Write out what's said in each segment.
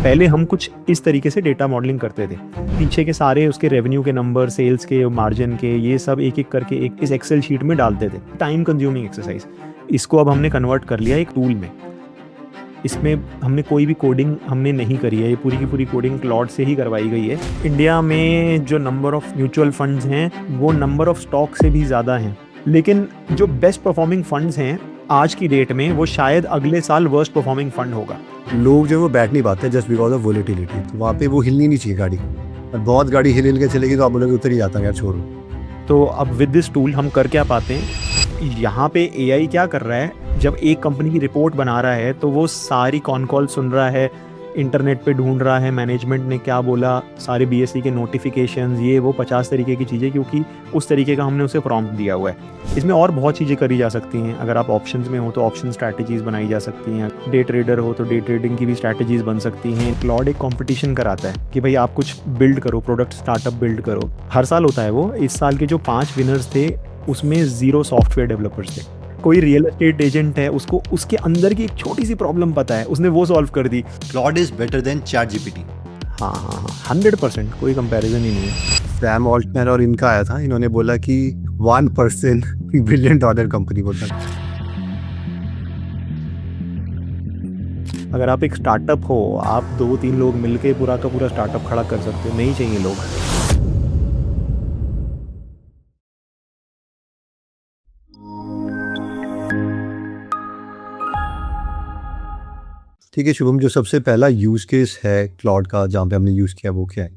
पहले हम कुछ इस तरीके से डेटा मॉडलिंग करते थे, पीछे के सारे उसके रेवेन्यू के नंबर, सेल्स के, मार्जिन के, ये सब एक एक करके एक इस एक्सेल शीट में डालते थे। Time consuming exercise. इसको अब हमने कन्वर्ट कर लिया एक टूल में। इसमें हमने कोई भी कोडिंग हमने नहीं करी है, ये पूरी की पूरी कोडिंग क्लॉड से ही करवाई गई है। इंडिया में जो नंबर ऑफ म्यूचुअल फंड्स हैं वो नंबर ऑफ स्टॉक से भी ज़्यादा हैं, लेकिन जो बेस्ट परफॉर्मिंग फंड्स हैं आज की डेट में वो शायद अगले साल वर्स्ट परफॉर्मिंग फंड होगा। लोग जो वो बैठ नहीं पाते जस्ट बिकॉज ऑफ वोलेटिलिटी। तो वहाँ पे वो हिलनी नहीं चाहिए गाड़ी, और बहुत गाड़ी हिल के चलेगी तो आप बोलोगे उतर ही जाता है यार, छोड़ो। तो अब विद दिस टूल हम कर क्या पाते हैं, यहाँ पे एआई क्या कर रहा है, जब एक कंपनी की रिपोर्ट बना रहा है तो वो सारी कॉन कॉल सुन रहा है, इंटरनेट पे ढूंढ रहा है मैनेजमेंट ने क्या बोला, सारे बीएसई के नोटिफिकेशंस, ये वो 50 तरीके की चीज़ें, क्योंकि उस तरीके का हमने उसे प्रॉम्प्ट दिया हुआ है। इसमें और बहुत चीज़ें करी जा सकती हैं। अगर आप ऑप्शंस में हो तो ऑप्शन स्ट्रैटेजीज़ बनाई जा सकती हैं, डे ट्रेडर हो तो डे ट्रेडिंग की भी स्ट्रैटेजीज़ बन सकती हैं। क्लॉड एक कॉम्पिटिशन कराता है कि भाई आप कुछ बिल्ड करो, प्रोडक्ट स्टार्टअप बिल्ड करो। हर साल होता है वो। इस साल के जो 5 विनर्स थे उसमें 0 सॉफ्टवेयर डेवलपर्स थे। कोई रियल एस्टेट एजेंट है, उसको उसके अंदर की एक छोटी सी प्रॉब्लम पता है, उसने वो सॉल्व कर दी। Claude is better than ChatGPT. हाँ, 100%, कोई कंपैरिजन ही नहीं है। सैम ऑल्टमैन और इनका आया था, इन्होंने बोला कि 1% $1 बिलियन कंपनी बोलता है। अगर आप एक स्टार्टअप हो, आप 2-3 लोग मिलके पूरा का पूरा स्टार्टअप खड़ा कर सकते हो, नहीं चाहिए लोग। ठीक है शुभम, जो सबसे पहला यूज़ केस है क्लॉड का जहाँ पे हमने यूज़ किया वो क्या है?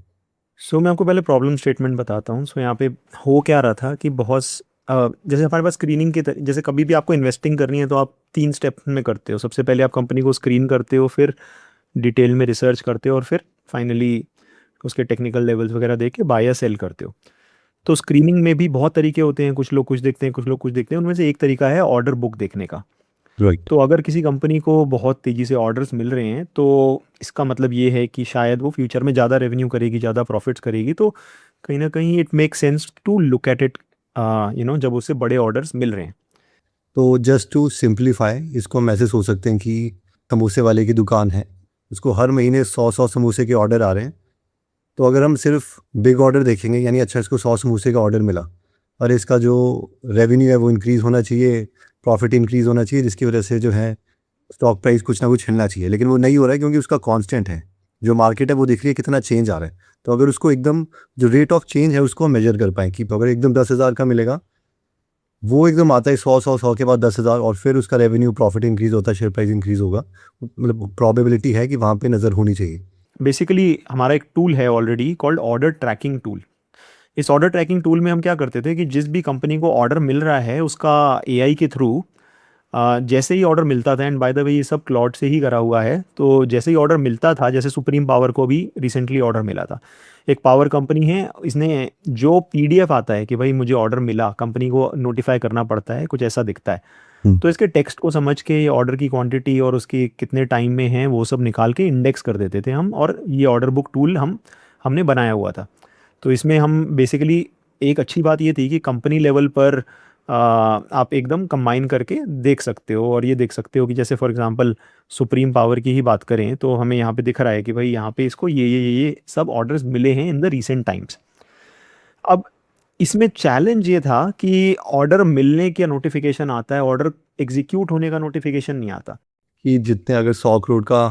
मैं आपको पहले प्रॉब्लम स्टेटमेंट बताता हूँ। यहाँ पे हो क्या रहा था कि बहुत जैसे हमारे पास स्क्रीनिंग के जैसे कभी भी आपको इन्वेस्टिंग करनी है तो आप 3 स्टेप में करते हो। सबसे पहले आप कंपनी को स्क्रीन करते हो, फिर डिटेल में रिसर्च करते हो, और फिर फाइनली उसके टेक्निकल लेवल्स वगैरह देख के बाय या सेल करते हो। तो स्क्रीनिंग में भी बहुत तरीके होते हैं, कुछ लोग कुछ देखते हैं, कुछ लोग कुछ देखते हैं। उनमें से एक तरीका है ऑर्डर बुक देखने का। राइट। तो अगर किसी कंपनी को बहुत तेज़ी से ऑर्डर्स मिल रहे हैं तो इसका मतलब ये है कि शायद वो फ्यूचर में ज़्यादा रेवेन्यू करेगी, ज़्यादा प्रॉफिट्स करेगी। तो कहीं ना कहीं it make sense to look at it, जब उससे बड़े ऑर्डर्स मिल रहे हैं। तो जस्ट टू सिंप्लीफाई, इसको हम ऐसे सोच सकते हैं कि समोसे वाले की दुकान है, उसको हर महीने 100 समोसे के ऑर्डर आ रहे हैं। तो अगर हम सिर्फ बिग ऑर्डर देखेंगे, यानी अच्छा इसको 100 समोसे का ऑर्डर मिला और इसका जो रेवेन्यू है वो इंक्रीज़ होना चाहिए, प्रॉफिट इंक्रीज़ होना चाहिए, जिसकी वजह से जो है स्टॉक प्राइस कुछ ना कुछ हिलना चाहिए, लेकिन वो नहीं हो रहा है क्योंकि उसका कांस्टेंट है। जो मार्केट है वो दिख रही है कितना चेंज आ रहा है। तो अगर उसको एकदम जो रेट ऑफ चेंज है उसको हम मेजर कर पाएँ कि अगर एकदम 10,000 का मिलेगा, वो एकदम आता है 100 के बाद 10,000, और फिर उसका रेवेन्यू प्रॉफिट इंक्रीज़ होता है, शेयर प्राइस इंक्रीज़ होगा, मतलब प्रोबेबिलिटी है कि वहाँ पे नज़र होनी चाहिए। बेसिकली हमारा एक टूल है already called order tracking tool. इस ऑर्डर ट्रैकिंग टूल में हम क्या करते थे कि जिस भी कंपनी को ऑर्डर मिल रहा है उसका एआई के थ्रू जैसे ही ऑर्डर मिलता था, एंड बाय द वे ये सब क्लॉड से ही करा हुआ है, तो जैसे ही ऑर्डर मिलता था, जैसे सुप्रीम पावर को भी रिसेंटली ऑर्डर मिला था। एक पावर कंपनी है, इसने जो पीडीएफ आता है कि भाई मुझे ऑर्डर मिला, कंपनी को नोटिफाई करना पड़ता है, कुछ ऐसा दिखता है। तो इसके टेक्स्ट को समझ के ऑर्डर की क्वांटिटी और उसकी कितने टाइम में है वो सब निकाल के इंडेक्स कर देते थे हम, और ये ऑर्डर बुक टूल हमने बनाया हुआ था। तो इसमें हम बेसिकली, एक अच्छी बात ये थी कि कंपनी लेवल पर आप एकदम कंबाइन करके देख सकते हो, और ये देख सकते हो कि जैसे फॉर एग्जांपल सुप्रीम पावर की ही बात करें तो हमें यहाँ पे दिख रहा है कि भाई यहाँ पे इसको ये सब ऑर्डर्स मिले हैं इन द रीसेंट टाइम्स। अब इसमें चैलेंज ये था कि ऑर्डर मिलने का नोटिफिकेशन आता है, ऑर्डर एग्जीक्यूट होने का नोटिफिकेशन नहीं आता। कि जितने अगर 100 करोड़ का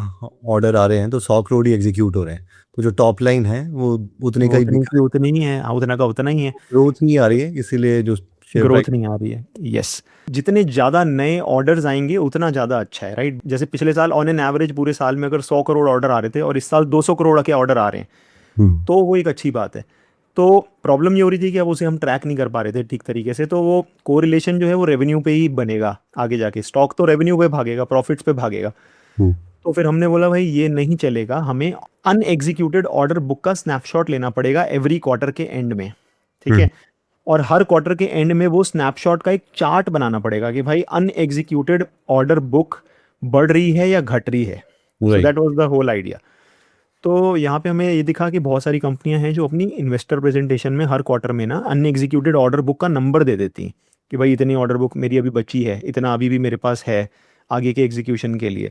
ऑर्डर आ रहे हैं तो 100 करोड़ ही एग्जीक्यूट हो रहे हैं, तो जो टॉप लाइन है वो उतने का ही उतनी की उतनी ही है, उतना का उतना ही है, ग्रोथ नहीं आ रही है, इसीलिए जो शेयर ग्रोथ प्राइस। नहीं आ रही है। यस, जितने ज़्यादा नए ऑर्डर्स आएंगे उतना ज़्यादा अच्छा है, राइट। जैसे पिछले साल ऑन एन एवरेज पूरे साल में अगर 100 करोड़ ऑर्डर आ रहे थे और इस साल 200 करोड़ के ऑर्डर आ रहे हैं, तो वो एक अच्छी बात है। तो प्रॉब्लम ये हो रही थी कि अब उसे हम ट्रैक नहीं कर पा रहे थे ठीक तरीके से, तो वो कोरिलेशन जो है वो रेवेन्यू पे ही बनेगा आगे जाके। स्टॉक तो रेवेन्यू पे भागेगा, प्रॉफिट्स पे भागेगा। तो फिर हमने बोला भाई ये नहीं चलेगा, हमें अनएग्जीक्यूटेड ऑर्डर बुक का स्नैपशॉट लेना पड़ेगा एवरी क्वार्टर के एंड में, ठीक है। और हर क्वार्टर के एंड में वो स्नैपशॉट का एक चार्ट बनाना पड़ेगा कि भाई अनएग्जीक्यूटेड ऑर्डर बुक बढ़ रही है या घट रही है। So that was the whole idea. तो यहाँ पे हमें ये दिखा कि बहुत सारी कंपनियां हैं जो अपनी इन्वेस्टर प्रेजेंटेशन में हर क्वार्टर में ना अनएग्जीक्यूटेड ऑर्डर बुक का नंबर दे देती हैं कि भाई इतनी ऑर्डर बुक मेरी अभी बची है, इतना अभी भी मेरे पास है आगे के एग्जीक्यूशन के लिए।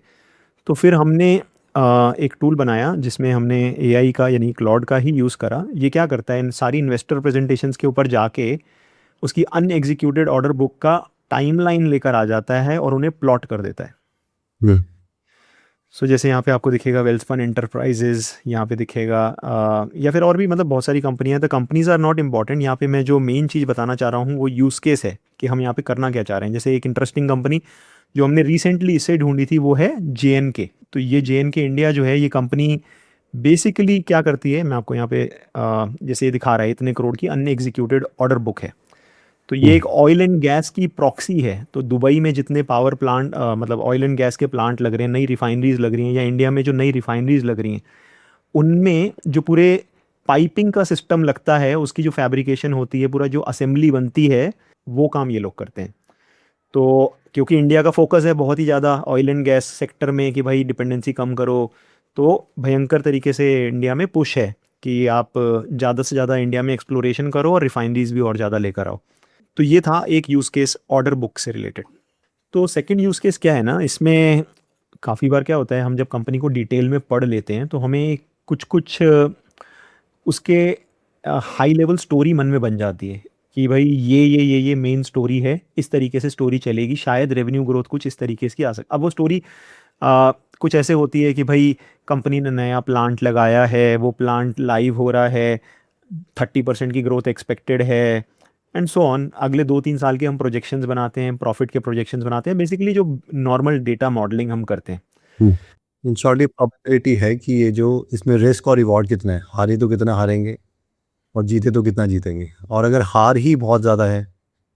तो फिर हमने एक टूल बनाया जिसमें हमने एआई का यानी क्लॉड का ही यूज़ करा। ये क्या करता है, इन सारी इन्वेस्टर प्रेजेंटेशंस के ऊपर जाके उसकी अनएग्जीक्यूटेड ऑर्डर बुक का टाइमलाइन लेकर आ जाता है और उन्हें प्लॉट कर देता है। सो जैसे यहाँ पे आपको दिखेगा वेल्सपन एंटरप्राइजेज, यहाँ पे दिखेगा या फिर और भी मतलब बहुत सारी कंपनियां। The companies are not important, यहाँ पे मैं जो मेन चीज़ बताना चाह रहा हूँ वो यूज़ केस है कि हम यहाँ पे करना क्या चाह रहे हैं। जैसे एक इंटरेस्टिंग कंपनी जो हमने रिसेंटली इससे ढूंढी थी वो है JNK। तो ये JNK इंडिया जो है, ये कंपनी बेसिकली क्या करती है, मैं आपको यहाँ पे जैसे ये दिखा रहा है, इतने करोड़ की अनएग्जीक्यूटेड ऑर्डर बुक है। तो ये एक ऑयल एंड गैस की प्रॉक्सी है। तो दुबई में जितने पावर प्लांट मतलब ऑयल एंड गैस के प्लांट लग रहे हैं, नई रिफाइनरीज लग रही हैं, या इंडिया में जो नई रिफाइनरीज लग रही हैं, उनमें जो पूरे पाइपिंग का सिस्टम लगता है, उसकी जो फैब्रिकेशन होती है, पूरा जो असेंबली बनती है, वो काम ये लोग करते हैं। तो क्योंकि इंडिया का फोकस है बहुत ही ज़्यादा ऑयल एंड गैस सेक्टर में कि भाई डिपेंडेंसी कम करो, तो भयंकर तरीके से इंडिया में पुश है कि आप ज़्यादा से ज़्यादा इंडिया में एक्सप्लोरेशन करो और रिफाइनरीज भी और ज़्यादा लेकर आओ। तो ये था एक यूज़ केस ऑर्डर बुक से रिलेटेड। तो सेकंड यूज़ केस क्या है ना, इसमें काफ़ी बार क्या होता है, हम जब कंपनी को डिटेल में पढ़ लेते हैं तो हमें कुछ कुछ उसके हाई लेवल स्टोरी मन में बन जाती है कि भाई ये मेन स्टोरी है, इस तरीके से स्टोरी चलेगी, शायद रेवेन्यू ग्रोथ कुछ इस तरीके से आ सकती। अब वो स्टोरी कुछ ऐसे होती है कि भाई कंपनी ने नया प्लांट लगाया है, वो प्लांट लाइव हो रहा है, 30% की ग्रोथ एक्सपेक्टेड है एंड सो ऑन। अगले 2-3 साल के हम प्रोजेक्शंस बनाते हैं, प्रॉफिट के प्रोजेक्शंस बनाते हैं, बेसिकली जो नॉर्मल डेटा मॉडलिंग हम करते हैं। इन शॉर्टली प्रोबेबिलिटी है कि ये जो इसमें रिस्क और रिवॉर्ड कितना है, हारे तो कितना हारेंगे और जीते तो कितना जीतेंगे। और अगर हार ही बहुत ज़्यादा है,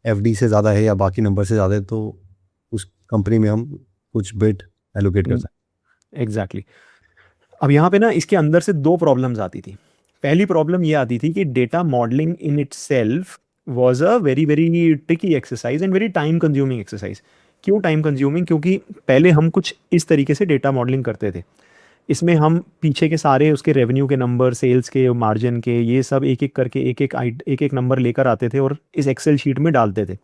FD से ज़्यादा है या बाकी नंबर से ज़्यादा है, तो उस कंपनी में हम कुछ बिट एलोकेट कर सकते एग्जैक्टली अब यहाँ पे ना इसके अंदर से 2 प्रॉब्लम्स आती थी। पहली प्रॉब्लम ये आती थी कि data modelling in itself was a very very tricky exercise and very time consuming exercise. क्यों टाइम कंज्यूमिंग? क्योंकि पहले हम कुछ इस तरीके से डेटा मॉडलिंग करते थे, इसमें हम पीछे के सारे उसके रेवेन्यू के नंबर, सेल्स के, मार्जिन के, ये सब एक एक करके एक एक नंबर लेकर आते थे और इस एक्सेल शीट में डालते थे।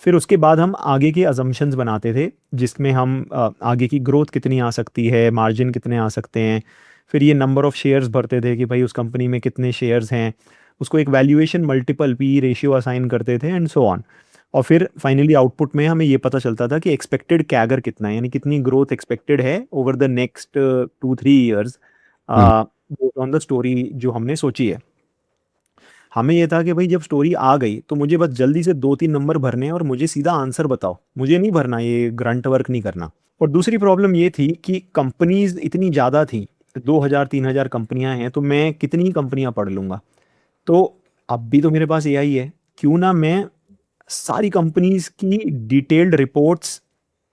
फिर उसके बाद हम आगे के अजम्पशंस बनाते थे जिसमें हम आगे की ग्रोथ कितनी आ सकती है, मार्जिन कितने आ सकते हैं। फिर ये नंबर ऑफ़ शेयर्स भरते थे कि भाई उस कंपनी में कितने शेयर्स हैं, उसको एक valuation multiple PE ratio assign करते थे एंड सो ऑन। और फिर फाइनली आउटपुट में हमें ये पता चलता था कि एक्सपेक्टेड कैगर कितना है, यानी कितनी ग्रोथ एक्सपेक्टेड है over the next 2-3 years on the story जो हमने सोची है। हमें ये था कि भाई जब स्टोरी आ गई तो मुझे बस जल्दी से 2-3 नंबर भरने हैं और मुझे सीधा आंसर बताओ, मुझे नहीं भरना, ये ग्रंट वर्क नहीं करना। और दूसरी प्रॉब्लम ये थी कि कंपनीज इतनी ज़्यादा थी, 2000-3000 कंपनियां हैं, तो मैं कितनी कंपनियां पढ़ लूँगा। तो अब भी तो मेरे पास AI है, क्यों ना मैं सारी कंपनीज की डिटेल्ड रिपोर्ट्स,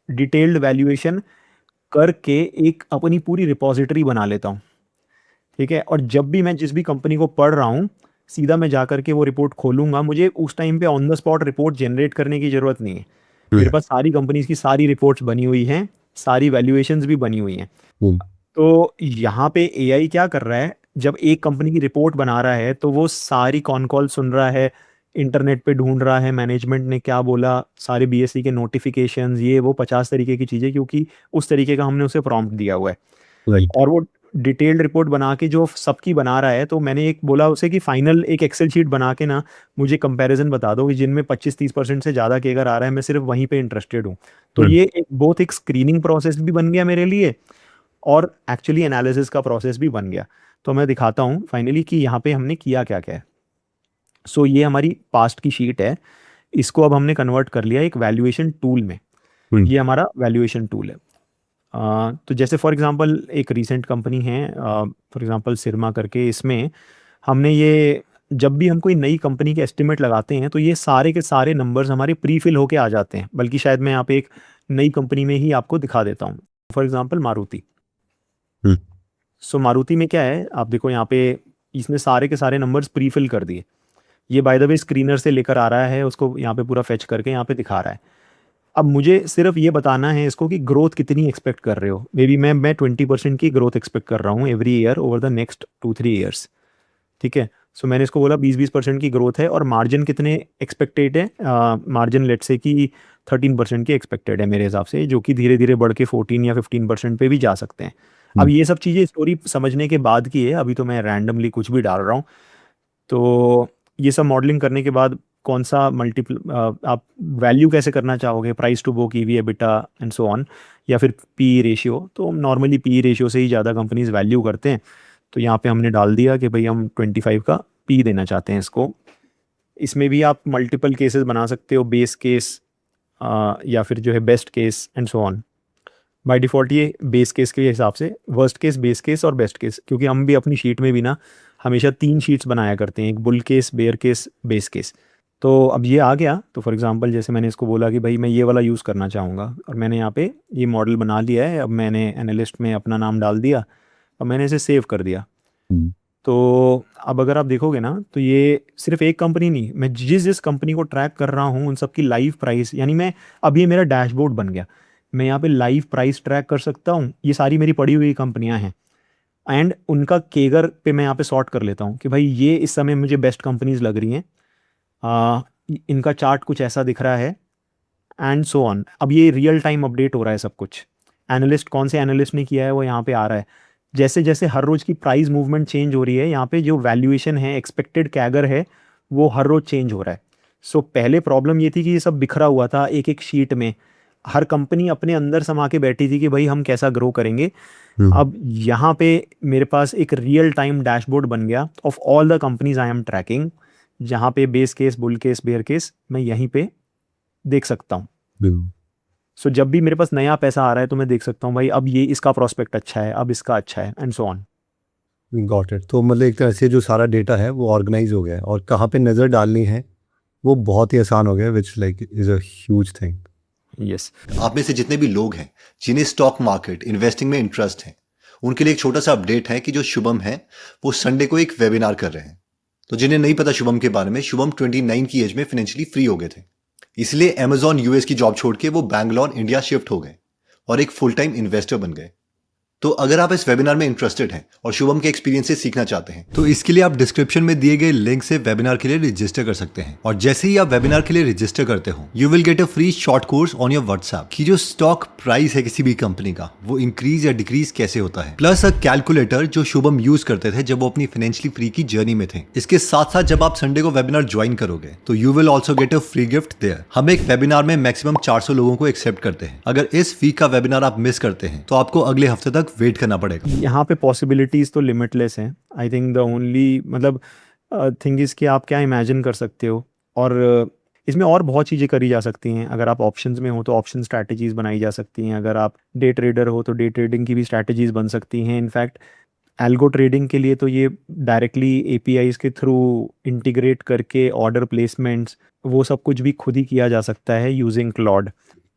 डिटेल्ड वैल्यूएशन करके एक अपनी पूरी रिपॉजिटरी बना लेता हूँ। ठीक है, और जब भी मैं जिस भी कंपनी को पढ़ रहा हूँ, सीधा मैं जा करके वो रिपोर्ट खोलूंगा। मुझे उस टाइम पे on the spot report generate करने की ज़रूरत नहीं है। मेरे पास सारी कंपनीज की सारी रिपोर्ट्स बनी हुई हैं, सारी वैल्यूएशंस भी बनी हुई हैं। तो यहाँ पे AI क्या कर रहा है, जब एक कंपनी की रिपोर्ट बना रहा है तो वो सारी कॉन कॉल सुन रहा है, इंटरनेट पे ढूंढ रहा है मैनेजमेंट ने क्या बोला, सारे BSE के नोटिफिकेशंस, ये वो 50 तरीके की चीज़ें, क्योंकि उस तरीके का हमने उसे प्रॉम्प्ट दिया हुआ है। राइट। और वो डिटेल्ड रिपोर्ट बना के जो सबकी बना रहा है, तो मैंने एक बोला उसे कि फाइनल एक एक्सेल शीट बना के ना मुझे कंपैरिजन बता दो कि जिनमें 25-30% से ज़्यादा केगर आ रहा है, मैं सिर्फ वहीं पे इंटरेस्टेड हूँ। तो ये एक बहुत एक स्क्रीनिंग प्रोसेस भी बन गया मेरे लिए और एक्चुअली एनालिसिस का प्रोसेस भी बन गया। तो मैं दिखाता हूँ फाइनली कि यहाँ पे हमने किया क्या क्या है। सो ये हमारी पास्ट की शीट है, इसको अब हमने कन्वर्ट कर लिया एक वैल्यूएशन टूल में। ये हमारा वैल्यूएशन टूल है। तो जैसे फॉर एग्जांपल एक रीसेंट कंपनी है, फॉर एग्जांपल सिरमा करके, इसमें हमने ये जब भी हम कोई नई कंपनी के एस्टिमेट लगाते हैं तो ये सारे के सारे नंबर्स हमारे प्री फिल होके आ जाते हैं। बल्कि शायद मैं यहाँ पे एक नई कंपनी में ही आपको दिखा देता हूँ, फॉर एग्जांपल मारुति। सो मारुति में क्या है, आप देखो यहाँ पे इसने सारे के सारे नंबर्स प्री फिल कर दिए। ये बाय द वे स्क्रीनर से लेकर आ रहा है, उसको यहाँ पे पूरा फेच करके यहाँ पे दिखा रहा है। अब मुझे सिर्फ ये बताना है इसको कि ग्रोथ कितनी एक्सपेक्ट कर रहे हो। मे बी मैं 20% की ग्रोथ एक्सपेक्ट कर रहा हूँ every year over the next 2-3 years. ठीक है, सो मैंने इसको बोला 20% की ग्रोथ है और मार्जिन कितने एक्सपेक्टेड है, मार्जिन लेट से कि 13% की एक्सपेक्टेड है मेरे हिसाब से, जो कि धीरे धीरे बढ़ के 14 या 15% पे भी जा सकते हैं। अब ये सब चीज़ें स्टोरी समझने के बाद की है, अभी तो मैं रैंडमली कुछ भी डाल रहा हूँ। तो ये सब मॉडलिंग करने के बाद कौन सा मल्टीपल आप वैल्यू कैसे करना चाहोगे, price to book, EV EBITDA and so on, या फिर पी रेशियो। तो नॉर्मली पी रेशियो से ही ज़्यादा कंपनीज वैल्यू करते हैं। तो यहाँ पे हमने डाल दिया कि भाई हम 25 का पी देना चाहते हैं इसको। इसमें भी आप मल्टीपल केसेस बना सकते हो, बेस केस या फिर जो है best case and so on. By default ये बेस केस के हिसाब से वर्स्ट केस, बेस केस और बेस्ट केस, क्योंकि हम भी अपनी शीट में भी ना हमेशा 3 शीट्स बनाया करते हैं, एक bull case, bear case, base case. तो अब ये आ गया, तो फॉर एग्जांपल जैसे मैंने इसको बोला कि भाई मैं ये वाला यूज़ करना चाहूँगा, और मैंने यहाँ पे ये मॉडल बना लिया है। अब मैंने एनालिस्ट में अपना नाम डाल दिया और मैंने इसे सेव कर दिया। तो अब अगर आप देखोगे ना, तो ये सिर्फ एक कंपनी नहीं, मैं जिस जिस कंपनी को ट्रैक कर रहा हूँ उन सब की लाइव प्राइस, यानी मैं अब ये मेरा डैशबोर्ड बन गया। मैं यहाँ पे लाइव प्राइस ट्रैक कर सकता हूँ। ये सारी मेरी पड़ी हुई कंपनियां हैं, एंड उनका केगर पे मैं यहाँ पे सॉर्ट कर लेता हूँ कि भाई ये इस समय मुझे बेस्ट कंपनीज लग रही हैं। इनका चार्ट कुछ ऐसा दिख रहा है एंड सो ऑन। अब ये रियल टाइम अपडेट हो रहा है सब कुछ। एनालिस्ट कौन से एनालिस्ट ने किया है वो यहाँ पे आ रहा है। जैसे जैसे हर रोज की प्राइस मूवमेंट चेंज हो रही है, यहाँ पे जो वैल्यूएशन है, एक्सपेक्टेड कैगर है, वो हर रोज चेंज हो रहा है। सो पहले प्रॉब्लम ये थी कि ये सब बिखरा हुआ था एक एक शीट में, हर कंपनी अपने अंदर समा के बैठी थी कि भाई हम कैसा ग्रो करेंगे। अब यहाँ पे मेरे पास एक रियल टाइम डैशबोर्ड बन गया of all the companies I am tracking, जहाँ पे base case, bull case, bear case मैं यहीं पे देख सकता हूँ। सो जब भी मेरे पास नया पैसा आ रहा है तो मैं देख सकता हूँ भाई अब ये इसका प्रोस्पेक्ट अच्छा है, अब इसका अच्छा है and so on. Got it. तो मतलब एक तरह से जो सारा डेटा है वो ऑर्गेनाइज हो गया है और कहाँ पे नज़र डालनी है वो बहुत ही आसान हो गया, which like is a huge thing. Yes. आप में से जितने भी लोग हैं जिन्हें स्टॉक मार्केट इन्वेस्टिंग में इंटरेस्ट है, उनके लिए एक छोटा सा अपडेट है कि जो शुभम है वो संडे को एक वेबिनार कर रहे हैं। तो जिन्हें नहीं पता शुभम के बारे में, शुभम 29 की एज में फाइनेंशियली फ्री हो गए थे। इसलिए अमेजॉन यूएस की जॉब छोड़ के वो बैंगलोर इंडिया शिफ्ट हो गए और एक फुल टाइम इन्वेस्टर बन गए। तो अगर आप इस वेबिनार में इंटरेस्टेड हैं और शुभम के एक्सपीरियंस से सीखना चाहते हैं, तो इसके लिए आप डिस्क्रिप्शन में दिए गए लिंक से वेबिनार के लिए रजिस्टर कर सकते हैं। और जैसे ही आप वेबिनार के लिए रजिस्टर करते हो, you will get a free short course on your WhatsApp कि जो स्टॉक प्राइस है किसी भी कंपनी का, वो इंक्रीज या डिक्रीज कैसे होता है, प्लस अ कैलकुलेटर जो शुभम यूज करते थे जब वो अपनी फाइनेंशियली फ्री की जर्नी में थे। इसके साथ साथ जब आप संडे को वेबिनार ज्वाइन करोगे तो you will also get a free gift there. हम एक वेबिनार में मैक्सिमम 400 लोगों को एक्सेप्ट करते हैं। अगर इस वीक का वेबिनार आप मिस करते हैं तो आपको अगले हफ्ते तक वेट करना पड़ेगा। यहाँ पे पॉसिबिलिटीज़ तो लिमिटलेस हैं। आई थिंक द ओनली मतलब थिंग इज़ कि आप क्या इमेजिन कर सकते हो, और इसमें और बहुत चीज़ें करी जा सकती हैं। अगर आप ऑप्शंस में हो तो ऑप्शन स्ट्रैटेजीज बनाई जा सकती हैं, अगर आप डे ट्रेडर हो तो डे ट्रेडिंग की भी स्ट्रैटेजीज बन सकती हैं। इनफैक्ट एल्गो ट्रेडिंग के लिए तो ये डायरेक्टली एपीआईज के थ्रू इंटीग्रेट करके ऑर्डर प्लेसमेंट्स वो सब कुछ भी खुद ही किया जा सकता है यूजिंग क्लॉड।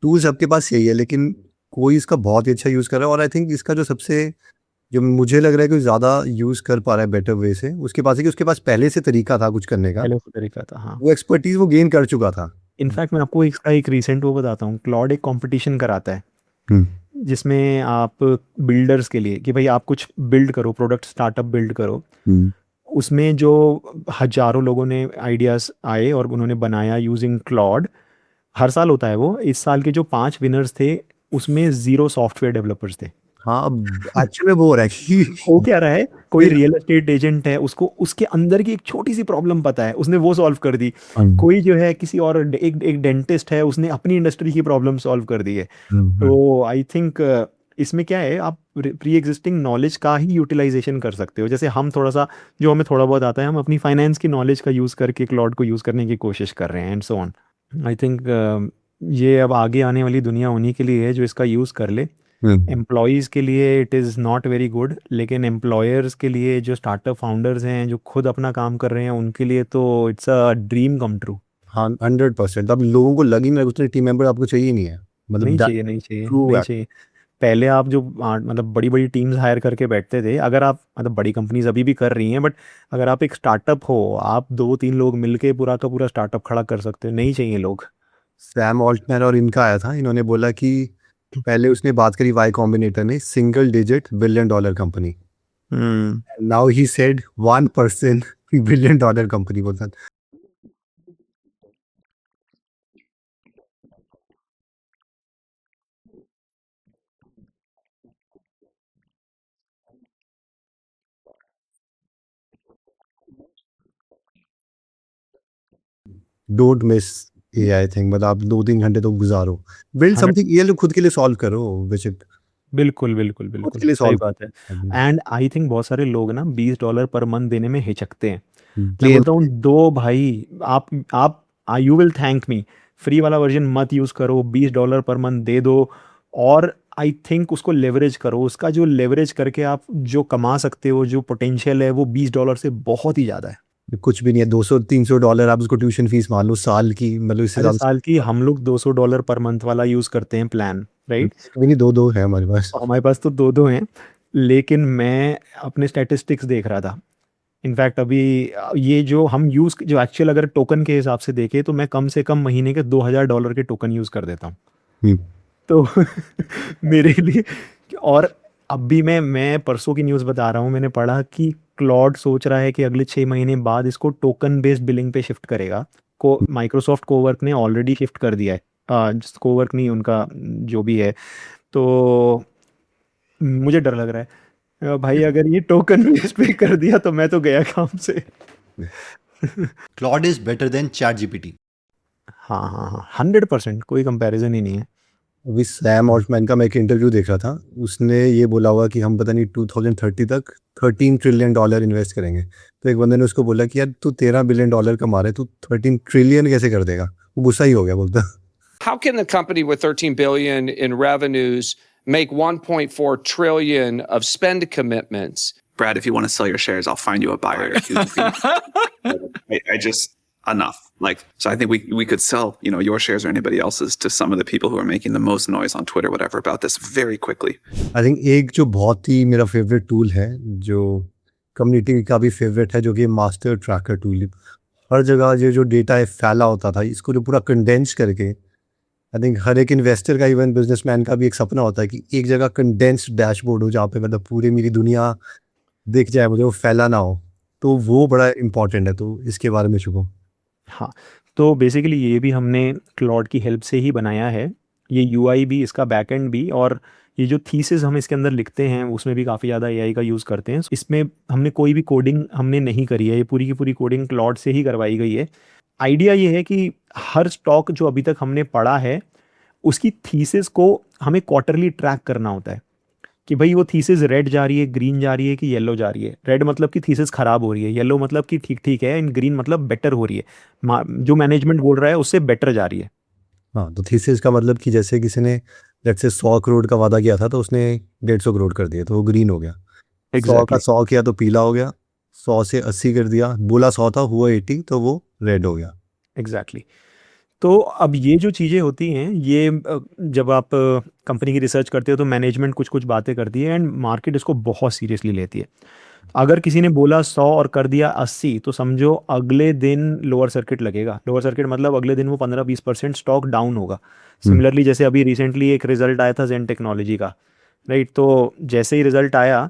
टूल सबके पास यही है, लेकिन कोई इसका बहुत ही अच्छा यूज़ कर रहा है। और आई थिंक इसका जो सबसे जो मुझे लग रहा है कि ज़्यादा यूज़ कर पा रहा है बेटर वे से, उसके पास है कि उसके पास पहले से तरीका था कुछ करने का, पहले से तरीका था, हाँ। वो एक्सपर्टीज़ वो गेन कर चुका था। इनफैक्ट मैं आपको इसका एक रिसेंट वो बताता हूँ। क्लॉड एक कंपटीशन कराता है हम्म। जिसमें आप बिल्डर्स के लिए कि भाई आप कुछ बिल्ड करो, प्रोडक्ट स्टार्टअप बिल्ड करो। हम्म। उसमें जो हजारों लोगों ने आइडियाज़ आए और उन्होंने बनाया यूजिंग क्लॉड। हर साल होता है वो। इस साल के जो 5 विनर्स थे उसमें 0 सॉफ्टवेयर डेवलपर्स थे। हाँ, अब एक्चुअली में वो हो रहा है हो कि क्या रहा है, कोई रियल एस्टेट एजेंट है, उसको उसके अंदर की एक छोटी सी प्रॉब्लम पता है, उसने वो सॉल्व कर दी। कोई जो है किसी और एक डेंटिस्ट है, उसने अपनी इंडस्ट्री की प्रॉब्लम सॉल्व कर दी है। तो आई थिंक इसमें क्या है, आप प्री एग्जिस्टिंग नॉलेज का ही यूटिलाइजेशन कर सकते हो। जैसे हम थोड़ा सा, जो हमें थोड़ा बहुत आता है, हम अपनी फाइनेंस की नॉलेज का यूज़ करके क्लाउड को यूज़ करने की कोशिश कर रहे हैं and so on. I think ये अब आगे आने वाली दुनिया उन्हीं के लिए है जो इसका यूज़ कर ले। एम्प्लॉयज़ के लिए it is not very good, लेकिन एम्प्लॉयर्स के लिए, जो स्टार्टअप फाउंडर्स हैं, जो खुद अपना काम कर रहे हैं, उनके लिए तो it's a dream come true. हाँ, 100%। अब लोगों को लग ही नहीं रहा, उसने टीम मेंबर आपको चाहिए ही नहीं है, मतलब नहीं चाहिए, नहीं चाहिए, ट्रू। नहीं चाहिए। पहले आप जो मतलब बड़ी बड़ी टीम्स हायर करके बैठते थे, अगर आप मतलब बड़ी कंपनीज अभी भी कर रही हैं, बट अगर आप एक स्टार्टअप हो, आप 2-3 लोग मिलके पूरा का पूरा स्टार्टअप खड़ा कर सकते हो। नहीं चाहिए लोग। सैम ऑल्टमैन और इनका आया था, इन्होंने बोला कि पहले उसने बात करी वाई कॉम्बिनेटर ने, single digit $1 billion company. Hmm. Now he said 1% $1 billion company बोलता। डोंट मिस AI थिंग, मतलब आप 2-3 घंटे तो गुजारो, बिल्ड 100 समथिंग, ये लोग खुद के लिए सॉल्व करो, विचिट बिल्कुल, बिल्कुल, खुद बिल्कुल, के लिए सही सॉल्व बात है। करो। एंड आई थिंक बहुत सारे लोग ना $20 पर मंथ देने में हिचकते हैं। मैं गेम बोलता हूँ दो भाई, आप you will thank me, free वाला वर्जन मत यूज़ करो, $20 पर मंथ दे दो। और आई थिंक उसको लेवरेज करो, उसका जो लेवरेज करके आप जो कमा सकते हो, जो पोटेंशियल है, वो $20 से बहुत ही ज़्यादा है। कुछ भी नहीं है, $200-300 आप उसको ट्यूशन फीस मान लो साल की, मतलब इससे अरे ज़्यादा साल की हम लोग $200 पर मंथ वाला यूज़ करते हैं प्लान, राइट? भी नहीं, 2-2 है हमारे पास। हमारे पास तो दो दो हैं। लेकिन मैं अपने स्टैटिस्टिक्स देख रहा था। इनफैक्ट अभी ये जो हम यूज़ जो एक्चुअल अगर टोकन के हिसाब से देखें तो मैं कम से कम महीने के $2000 के टोकन यूज़ कर देता हूँ। हुँ, तो मेरे लिए, और अब भी मैं परसों की न्यूज़ बता रहा हूँ, मैंने पढ़ा कि क्लॉड सोच रहा है कि अगले 6 महीने बाद इसको टोकन बेस्ड बिलिंग पे शिफ्ट करेगा। को माइक्रोसॉफ्ट कोवर्क ने ऑलरेडी शिफ्ट कर दिया है। कोवर्क नहीं, उनका जो भी है। तो मुझे डर लग रहा है, भाई अगर ये टोकन बेस्ड पे कर दिया तो मैं तो गया काम से। Claude is better than ChatGPT. हाँ हाँ हाँ, 100%, कोई कंपैरिजन ही नहीं है। अभी सैम ऑल्टमैन का मैं एक इंटरव्यू देख रहा था, उसने ये बोला हुआ कि हम पता नहीं 2030 तक $13 ट्रिलियन इन्वेस्ट करेंगे। तो एक बंदे ने उसको बोला कि यार तू $13 बिलियन कमा रहा है, तू 13 ट्रिलियन कैसे कर देगा? वो गुस्सा ही हो गया, बोलता How can the company with 13 billion in revenues make 1.4 trillion of spend commitments? Brad, if you want to sell your shares, I'll find you a buyer. I just enough. Like, so I think we could sell, your shares or anybody else's to some of the people who are making the most noise on Twitter, whatever, about this very quickly. I think एक जो बहुत ही मेरा favourite tool है, जो community का भी favourite है, जो कि मास्टर ट्रैकर टूल। हर जगह ये जो डेटा है फैला होता था, इसको जो पूरा कंडेंस करके, आई थिंक हर एक इन्वेस्टर का, इवन बिजनेसमैन का भी एक सपना होता है कि एक जगह कंडेंस्ड डैशबोर्ड हो, जहाँ पे मतलब पूरी मेरी दुनिया दिख जाए मुझे, वो फैला ना हो। तो वो बड़ा इंपॉर्टेंट है, तो इसके बारे में शुभम। हाँ, तो बेसिकली ये भी हमने क्लॉड की हेल्प से ही बनाया है। ये यूआई भी, इसका बैकएंड भी, और ये जो थीसिस हम इसके अंदर लिखते हैं उसमें भी काफ़ी ज़्यादा एआई का यूज़ करते हैं। इसमें हमने कोई भी कोडिंग हमने नहीं करी है, ये पूरी की पूरी कोडिंग क्लॉड से ही करवाई गई है। आइडिया ये है कि हर स्टॉक जो अभी तक हमने पढ़ा है उसकी थीसिस को हमें क्वार्टरली ट्रैक करना होता है कि भाई वो थीसिस रेड जा रही है, ग्रीन जा रही है कि येलो जा रही है। रेड मतलब कि थीसिस खराब हो रही है, येलो मतलब कि ठीक ठीक है, एंड ग्रीन मतलब बेटर हो रही है, जो मैनेजमेंट बोल रहा है उससे बेटर जा रही है। हाँ, तो थीसिस का मतलब कि जैसे किसी ने लेट्स से 100 करोड़ का वादा किया था, तो उसने 150 करोड़ कर दिया, तो वो ग्रीन हो गया। 100 का एग्जैक्टली 100 किया तो पीला हो गया, 100 से 80 कर दिया, बोला 100 था हुआ 80, तो वो रेड हो गया। एग्जैक्टली। तो अब ये जो चीज़ें होती हैं, ये जब आप कंपनी की रिसर्च करते हो तो मैनेजमेंट कुछ कुछ बातें करती है एंड मार्केट इसको बहुत सीरियसली लेती है। अगर किसी ने बोला 100 और कर दिया 80, तो समझो अगले दिन लोअर सर्किट लगेगा। लोअर सर्किट मतलब अगले दिन वो 15-20% स्टॉक डाउन होगा। सिमिलरली जैसे अभी रिसेंटली एक रिजल्ट आया था जेन टेक्नोलॉजी का, राइट? तो जैसे ही रिजल्ट आया,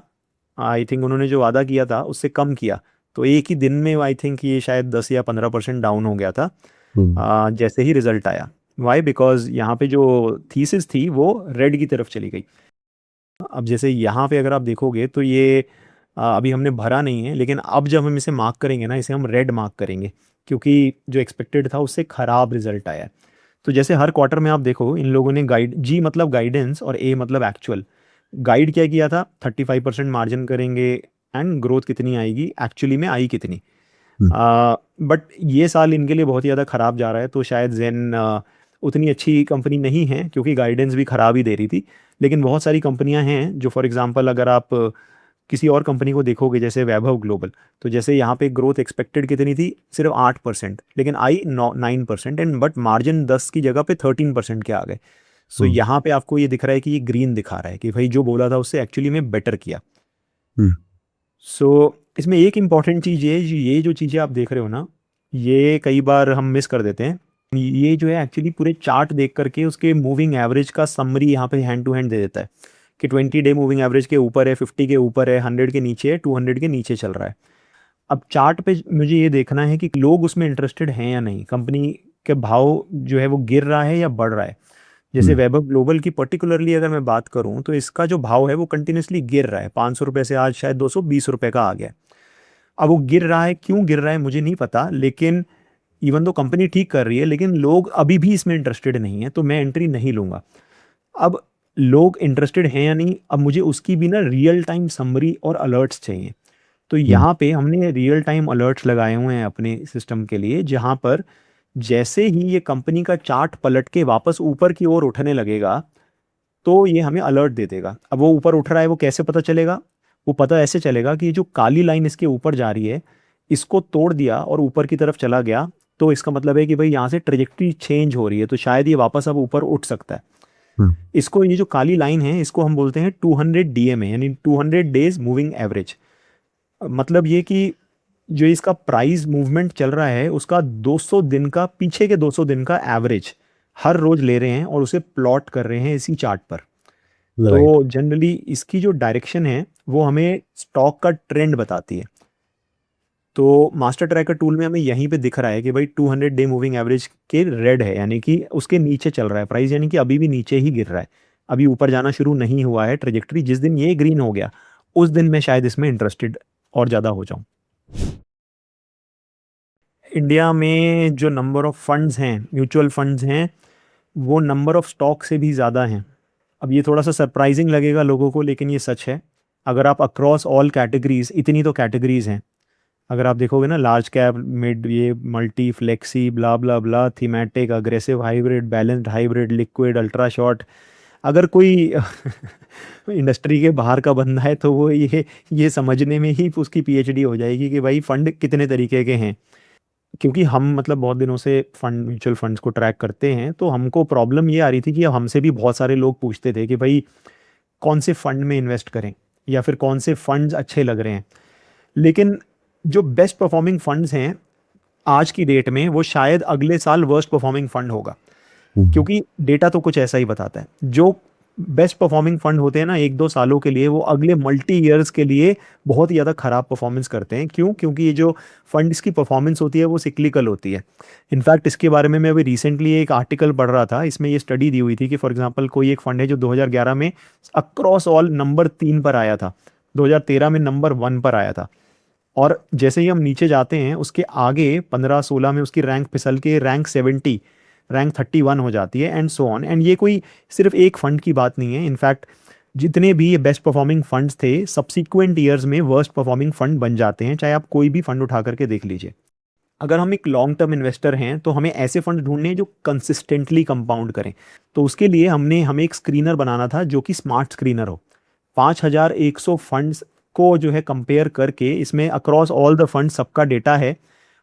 आई थिंक उन्होंने जो वादा किया था उससे कम किया, तो एक ही दिन में आई थिंक ये शायद 10 या 15% डाउन हो गया था जैसे ही रिजल्ट आया। वाई? बिकॉज यहाँ पे जो थीसिस थी वो रेड की तरफ चली गई। अब जैसे यहाँ पे अगर आप देखोगे तो ये अभी हमने भरा नहीं है, लेकिन अब जब हम इसे मार्क करेंगे ना, इसे हम रेड मार्क करेंगे क्योंकि जो एक्सपेक्टेड था उससे ख़राब रिजल्ट आया है। तो जैसे हर क्वार्टर में आप देखो इन लोगों ने गाइड, जी मतलब गाइडेंस और ए मतलब एक्चुअल, गाइड क्या किया था, 35% मार्जिन करेंगे एंड ग्रोथ कितनी आएगी, एक्चुअली में आई कितनी। बट ये साल इनके लिए बहुत ही ज़्यादा ख़राब जा रहा है, तो शायद जेन उतनी अच्छी कंपनी नहीं है क्योंकि गाइडेंस भी ख़राब ही दे रही थी। लेकिन बहुत सारी कंपनियां हैं जो, फॉर एग्जांपल अगर आप किसी और कंपनी को देखोगे जैसे वैभव ग्लोबल, तो जैसे यहाँ पे ग्रोथ एक्सपेक्टेड कितनी थी, सिर्फ 8%, लेकिन आई 9% एंड बट मार्जिन 10 की जगह पे 13% के आ गए। सो यहाँ पे आपको ये दिख रहा है कि ये ग्रीन दिखा रहा है कि भाई जो बोला था उससे एक्चुअली में बेटर किया। सो इसमें एक इम्पॉर्टेंट चीज़ ये जो चीज़ें आप देख रहे हो ना, ये कई बार हम मिस कर देते हैं। ये जो है एक्चुअली पूरे चार्ट देख करके उसके मूविंग एवरेज का समरी यहाँ पे हैंड टू हैंड दे देता है कि 20 डे मूविंग एवरेज के ऊपर है, 50 के ऊपर है, 100 के नीचे है, 200 के नीचे चल रहा है। अब चार्ट पे मुझे ये देखना है कि लोग उसमें इंटरेस्टेड हैं या नहीं, कंपनी के भाव जो है वो गिर रहा है या बढ़ रहा है। जैसे वैभव ग्लोबल की पर्टिकुलरली अगर मैं बात करूं तो इसका जो भाव है वो कंटिन्यूसली गिर रहा है, 500 रुपये से आज शायद 220 रुपये का आ गया। अब वो गिर रहा है, क्यों गिर रहा है मुझे नहीं पता, लेकिन इवन तो कंपनी ठीक कर रही है लेकिन लोग अभी भी इसमें इंटरेस्टेड नहीं है, तो मैं एंट्री नहीं लूँगा। अब लोग इंटरेस्टेड हैं या नहीं, अब मुझे उसकी भी ना रियल टाइम समरी और अलर्ट्स चाहिए। तो यहाँ पे हमने रियल टाइम अलर्ट्स लगाए हुए हैं अपने सिस्टम के लिए, जहाँ पर जैसे ही ये कंपनी का चार्ट पलट के वापस ऊपर की ओर उठने लगेगा तो ये हमें अलर्ट दे देगा। अब वो ऊपर उठ रहा है, वो कैसे पता चलेगा? वो पता ऐसे चलेगा कि ये जो काली लाइन इसके ऊपर जा रही है, इसको तोड़ दिया और ऊपर की तरफ चला गया, तो इसका मतलब है कि भाई यहाँ से ट्रेजेक्टरी चेंज हो रही है, तो शायद ये वापस अब ऊपर उठ सकता है। इसको, ये जो काली लाइन है, इसको हम बोलते हैं 200 DMA, यानी 200 डेज मूविंग एवरेज। मतलब ये कि जो इसका प्राइस मूवमेंट चल रहा है उसका 200 दिन का, पीछे के 200 दिन का एवरेज हर रोज ले रहे हैं और उसे प्लॉट कर रहे हैं इसी चार्ट पर। तो जनरली इसकी जो डायरेक्शन है वो हमें स्टॉक का ट्रेंड बताती है। तो मास्टर ट्रैकर टूल में हमें यहीं पे दिख रहा है कि भाई 200 डे मूविंग एवरेज के रेड है, यानी कि उसके नीचे चल रहा है प्राइस, यानी कि अभी भी नीचे ही गिर रहा है, अभी ऊपर जाना शुरू नहीं हुआ है ट्रेजेक्टरी। जिस दिन ये ग्रीन हो गया उस दिन मैं शायद इसमें इंटरेस्टेड और ज़्यादा हो जाऊं। इंडिया में जो नंबर ऑफ फंड्स हैं, म्यूचुअल फंड्स हैं, वो नंबर ऑफ स्टॉक से भी ज़्यादा हैं। अब ये थोड़ा सा सरप्राइजिंग लगेगा लोगों को, लेकिन ये सच है। अगर आप अक्रॉस ऑल कैटेगरीज, इतनी तो कैटेगरीज हैं, अगर आप देखोगे ना, लार्ज कैप, मिड, ये multi, flexi, blah blah blah, thematic, aggressive hybrid, balanced hybrid, liquid, ultra short, अगर कोई इंडस्ट्री के बाहर का बंदा है तो वो ये समझने में ही उसकी PhD हो जाएगी कि भाई फंड कितने तरीके के हैं। क्योंकि हम मतलब बहुत दिनों से फंड, म्यूचुअल फंड्स को ट्रैक करते हैं, तो हमको प्रॉब्लम ये आ रही थी कि अब हमसे भी बहुत सारे लोग पूछते थे कि भाई कौन से फंड में इन्वेस्ट करें या फिर कौन से फंड्स अच्छे लग रहे हैं। लेकिन जो बेस्ट परफॉर्मिंग फंड्स हैं आज की डेट में, वो शायद अगले साल वर्स्ट परफॉर्मिंग फंड होगा, क्योंकि डेटा तो कुछ ऐसा ही बताता है। जो बेस्ट परफॉर्मिंग फंड होते हैं ना 1-2 सालों के लिए, वो अगले मल्टी ईयर्स के लिए बहुत ही ज़्यादा ख़राब परफॉर्मेंस करते हैं। क्यों? क्योंकि ये जो फंड्स की परफॉर्मेंस होती है वो सिक्लिकल होती है। इनफैक्ट इसके बारे में मैं अभी रिसेंटली एक आर्टिकल पढ़ रहा था, इसमें ये स्टडी दी हुई थी कि फॉर एग्जांपल कोई एक फंड है जो 2011 में अक्रॉस ऑल नंबर 3 पर आया था, 2013 में नंबर 1 पर आया था, और जैसे ही हम नीचे जाते हैं उसके आगे 15-16 में उसकी रैंक फिसल के रैंक 70, रैंक 31 हो जाती है, एंड सो ऑन। एंड ये कोई सिर्फ एक फंड की बात नहीं है। इनफैक्ट जितने भी ये बेस्ट परफॉर्मिंग फंड्स थे, सब्सिक्वेंट ईयर्स में वर्स्ट परफॉर्मिंग फंड बन जाते हैं, चाहे आप कोई भी फंड उठा करके देख लीजिए। अगर हम एक लॉन्ग टर्म इन्वेस्टर हैं तो हमें ऐसे फंड ढूंढने हैं जो कंसिस्टेंटली कंपाउंड करें। तो उसके लिए हमें एक स्क्रीनर बनाना था जो कि स्मार्ट स्क्रीनर हो। 5100 फंड्स को जो है कंपेयर करके, इसमें अक्रॉस ऑल द फंड सबका डेटा है,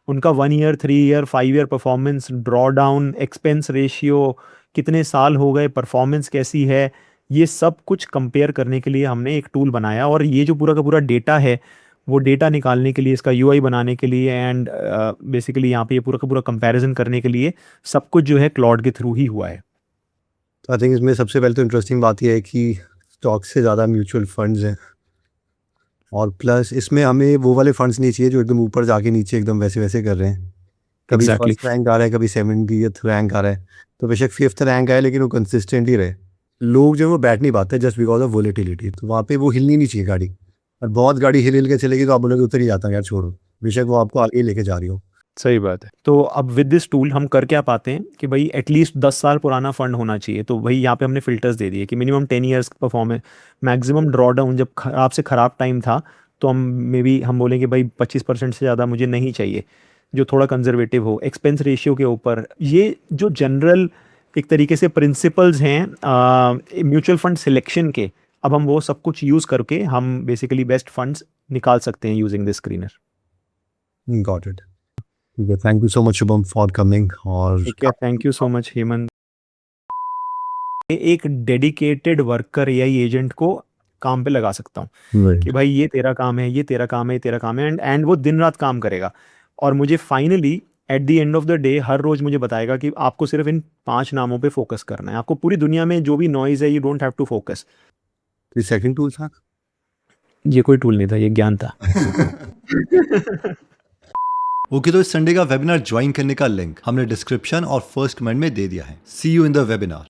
उनका 1 year, 3 year, 5 year performance, draw down, expense ratio, कितने साल हो गए, परफॉर्मेंस कैसी है, ये सब कुछ कंपेयर करने के लिए हमने एक टूल बनाया। और ये जो पूरा का पूरा डेटा है, वो डेटा निकालने के लिए, इसका UI बनाने के लिए, एंड बेसिकली यहाँ पे ये पूरा का पूरा कंपैरिजन करने के लिए सब कुछ जो है क्लॉड के थ्रू ही हुआ है। आई थिंक इसमें सबसे पहले तो इंटरेस्टिंग बात यह है कि स्टॉक से ज़्यादा म्यूचुअल फंड्स हैं, और प्लस इसमें हमें वो वाले फंड्स नहीं चाहिए जो एकदम ऊपर जाके नीचे एकदम वैसे वैसे कर रहे हैं। कभी Exactly. फर्स्ट रैंक आ रहा है, कभी 70th रैंक आ रहा है, तो बेशक 5th रैंक आए लेकिन वो कंसिस्टेंट ही रहे। लोग जो है वो बैठ नहीं पाते जस्ट बिकॉज ऑफ वोलेटिलिटी, तो वहाँ पे वो हिलनी नहीं चाहिए गाड़ी। और बहुत गाड़ी हिल के चलेगी तो आप बोलोगे उतर ही जाता है यार, छोड़ो, बेशक वो आपको आगे लेके जा रही हो। सही बात है। तो अब विद दिस टूल हम कर क्या पाते हैं कि भाई एटलीस्ट 10 साल पुराना फंड होना चाहिए। तो भाई यहाँ पे हमने फिल्टर्स दे दिए कि minimum 10 years performance, maximum drawdown, जब खराब से ख़राब टाइम था तो हम मे बी हम बोलेंगे भाई 25% से ज़्यादा मुझे नहीं चाहिए, जो थोड़ा कंजर्वेटिव हो। एक्सपेंस रेशियो के ऊपर, ये जो जनरल एक तरीके से प्रिंसिपल्स हैं म्यूचुअल फंड सिलेक्शन के, अब हम वो सब कुछ यूज़ करके हम बेसिकली बेस्ट फंड्स निकाल सकते हैं using this screener. Got it. Thank you so much Shubham for coming. और ठीक है, thank you so much Hemant. एक डेडिकेटेड वर्कर AI एजेंट को काम पे लगा सकता हूँ कि भाई ये तेरा काम है, ये तेरा काम है, ये तेरा काम है, एंड वो दिन रात काम करेगा और मुझे finally at the end of the day हर रोज मुझे बताएगा कि आपको सिर्फ इन 5 नामों पे फोकस करना है। आपको पूरी दुनिया में जो भी नॉइज है, you don't have to focus. ये सेकंड टूल था? ये कोई टूल नहीं था, ये ज्ञान था। ओके, तो इस संडे का वेबिनार ज्वाइन करने का लिंक हमने डिस्क्रिप्शन और फर्स्ट कमेंट में दे दिया है। सी यू इन द वेबिनार।